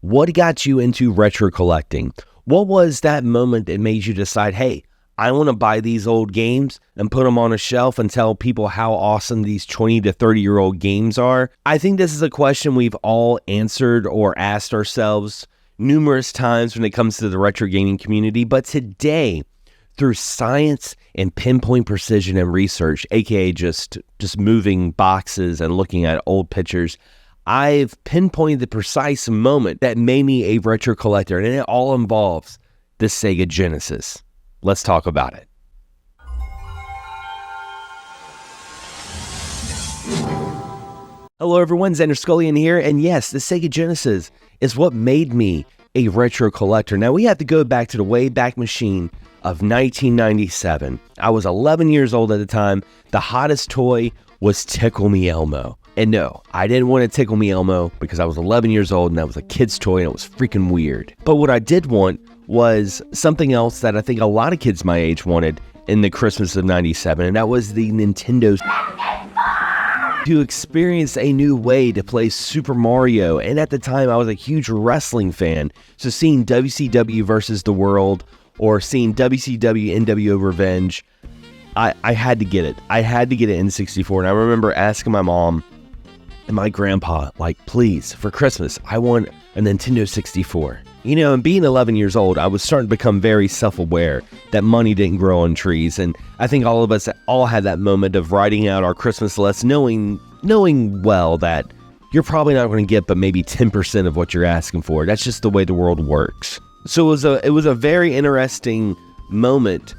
What got you into retro collecting? What was that moment that made you decide, hey, I want to buy these old games and put them on a shelf and tell people how awesome these 20 to 30-year-old games are? I think this is a question we've all answered or asked ourselves numerous times when it comes to the retro gaming community. But today, through science and pinpoint precision and research, aka just moving boxes and looking at old pictures, I've pinpointed the precise moment that made me a retro collector, and it all involves the Sega Genesis. Let's talk about it. Hello everyone, Xander Skullion here, and yes, the Sega Genesis is what made me a retro collector. Now we have to go back to the Wayback Machine of 1997. I was 11 years old at the time. The hottest toy was Tickle Me Elmo. And no, I didn't want to Tickle Me Elmo because I was 11 years old and that was a kid's toy and it was freaking weird. But what I did want was something else that I think a lot of kids my age wanted in the Christmas of 97, and that was the Nintendo to experience a new way to play Super Mario. And at the time, I was a huge wrestling fan. So seeing WCW versus the World or seeing WCW NWO Revenge, I had to get it. I had to get an N64. And I remember asking my mom and my grandpa, like, please, for Christmas, I want a Nintendo 64. You know, and being 11 years old, I was starting to become very self-aware that money didn't grow on trees. And I think all of us all had that moment of writing out our Christmas list, knowing well that you're probably not going to get but maybe 10% of what you're asking for. That's just the way the world works. So it was a very interesting moment,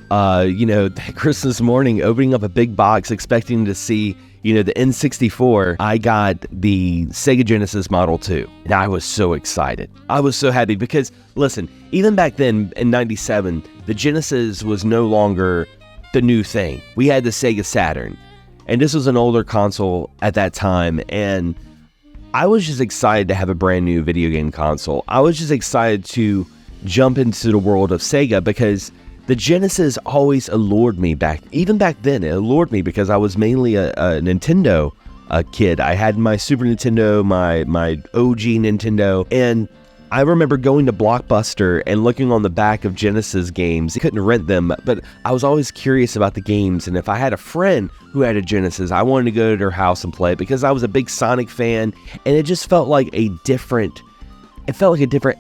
that Christmas morning, opening up a big box, expecting to see, the N64. I got the Sega Genesis Model 2, and I was so excited. I was so happy because, listen, even back then in 97, the Genesis was no longer the new thing. We had the Sega Saturn, and this was an older console at that time, and I was just excited to have a brand new video game console. I was just excited to jump into the world of Sega because the Genesis always allured me even back then. It allured me because I was mainly a Nintendo kid. I had my Super Nintendo, my OG Nintendo, and I remember going to Blockbuster and looking on the back of Genesis games. I couldn't rent them, but I was always curious about the games, and if I had a friend who had a Genesis, I wanted to go to their house and play it because I was a big Sonic fan, and it just felt like a different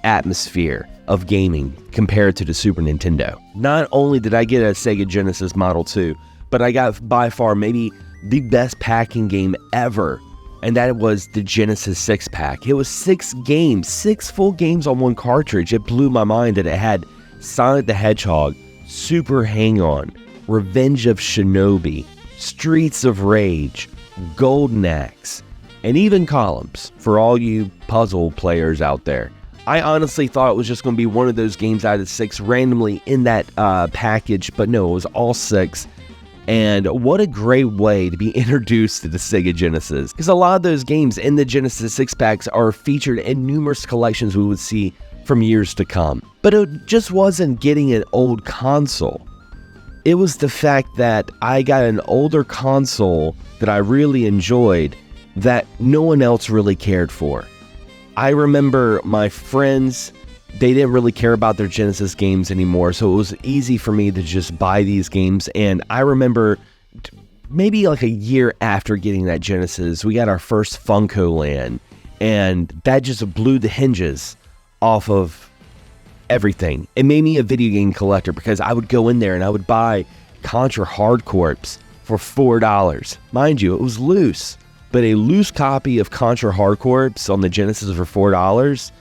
atmosphere of gaming compared to the Super Nintendo. Not only did I get a Sega Genesis Model 2, but I got by far maybe the best packing game ever, and that was the Genesis 6-pack. It was 6 games, 6 full games on one cartridge. It blew my mind that it had Sonic the Hedgehog, Super Hang-On, Revenge of Shinobi, Streets of Rage, Golden Axe, and even Columns for all you puzzle players out there. I honestly thought it was just going to be one of those games out of 6 randomly in that package, but no, it was all 6. And what a great way to be introduced to the Sega Genesis, because a lot of those games in the Genesis 6-packs are featured in numerous collections we would see from years to come. But it just wasn't getting an old console. It was the fact that I got an older console that I really enjoyed that no one else really cared for. I remember my friends, they didn't really care about their Genesis games anymore, so it was easy for me to just buy these games. And I remember maybe like a year after getting that Genesis, we got our first Funko Land, and that just blew the hinges off of everything. It made me a video game collector because I would go in there and I would buy Contra Hard Corps for $4. Mind you, it was loose. But a loose copy of Contra Hard Corps on the Genesis for $4,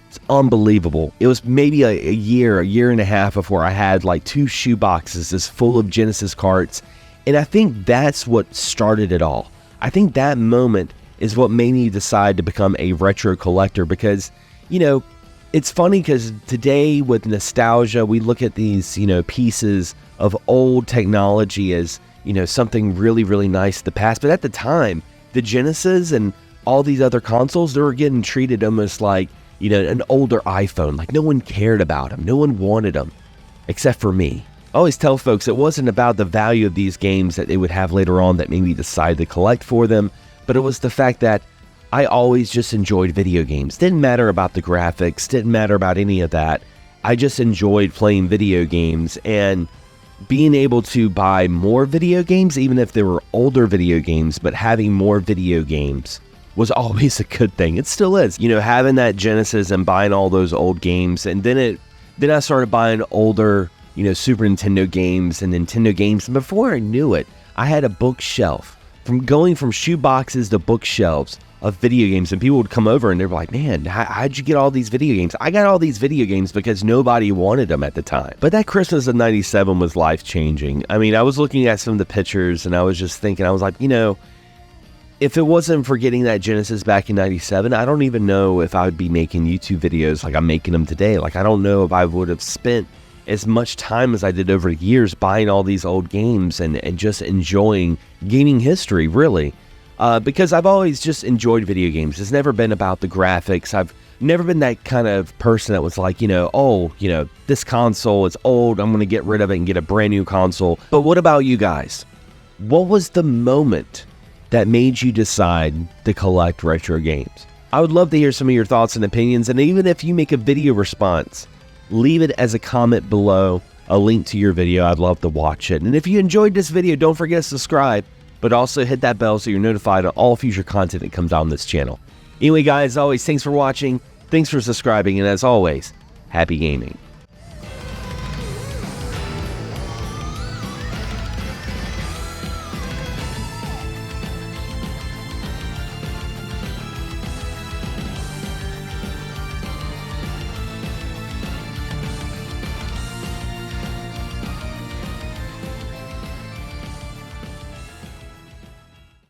it's unbelievable. It was maybe a year and a half before I had like 2 shoe boxes full of Genesis carts. And I think that's what started it all. I think that moment is what made me decide to become a retro collector because, it's funny because today with nostalgia, we look at these, pieces of old technology as, something really, really nice to the past. But at the time, the Genesis and all these other consoles, they were getting treated almost like, an older iPhone. Like no one cared about them. No one wanted them, except for me. I always tell folks it wasn't about the value of these games that they would have later on that made me decide to collect for them, but it was the fact that I always just enjoyed video games. Didn't matter about the graphics, didn't matter about any of that. I just enjoyed playing video games, and being able to buy more video games, even if they were older video games, but having more video games was always a good thing. It still is. You know, having that Genesis and buying all those old games, and then I started buying older, you know, Super Nintendo games and Nintendo games. And before I knew it, I had a bookshelf. From going from shoe boxes to bookshelves of video games, and people would come over and they're like, man, how'd you get all these video games? I got all these video games because nobody wanted them at the time. But that Christmas of 97 was life-changing. I mean, I was looking at some of the pictures and I was just thinking, I was like, you know, if it wasn't for getting that Genesis back in 97, I don't even know if I would be making YouTube videos like I'm making them today. Like, I don't know if I would have spent as much time as I did over the years buying all these old games and just enjoying gaming history, really. Because I've always just enjoyed video games. It's never been about the graphics. I've never been that kind of person that was like, you know, oh, you know, this console is old, I'm going to get rid of it and get a brand new console. But what about you guys? What was the moment that made you decide to collect retro games? I would love to hear some of your thoughts and opinions, and even if you make a video response, leave it as a comment below, a link to your video. I'd love to watch it. And if you enjoyed this video, don't forget to subscribe, but also hit that bell so you're notified of all future content that comes out on this channel. Anyway, guys, as always, thanks for watching, thanks for subscribing, and as always, happy gaming.